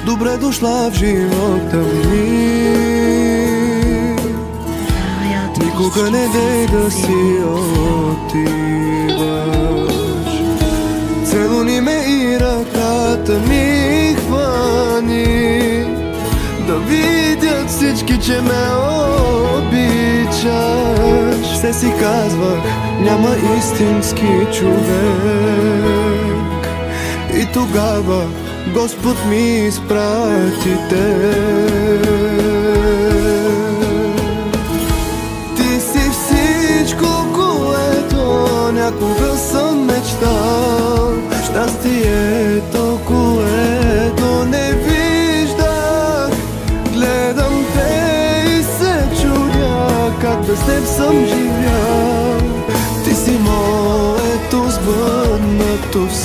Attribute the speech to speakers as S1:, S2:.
S1: Добре дошла в живота ми. Никога не дей да си отиваш. Целуни ме и ръката ми хвани, да видят всички, че ме обичаш. Все си казвах, няма истински човек. И тогава Господ ми изпрати теб. Ти си всичко, което някога съм мечтал. Щастието, което не виждах. Гледам те и се чудя, как без теб съм живял. Ти си моето сбъднато в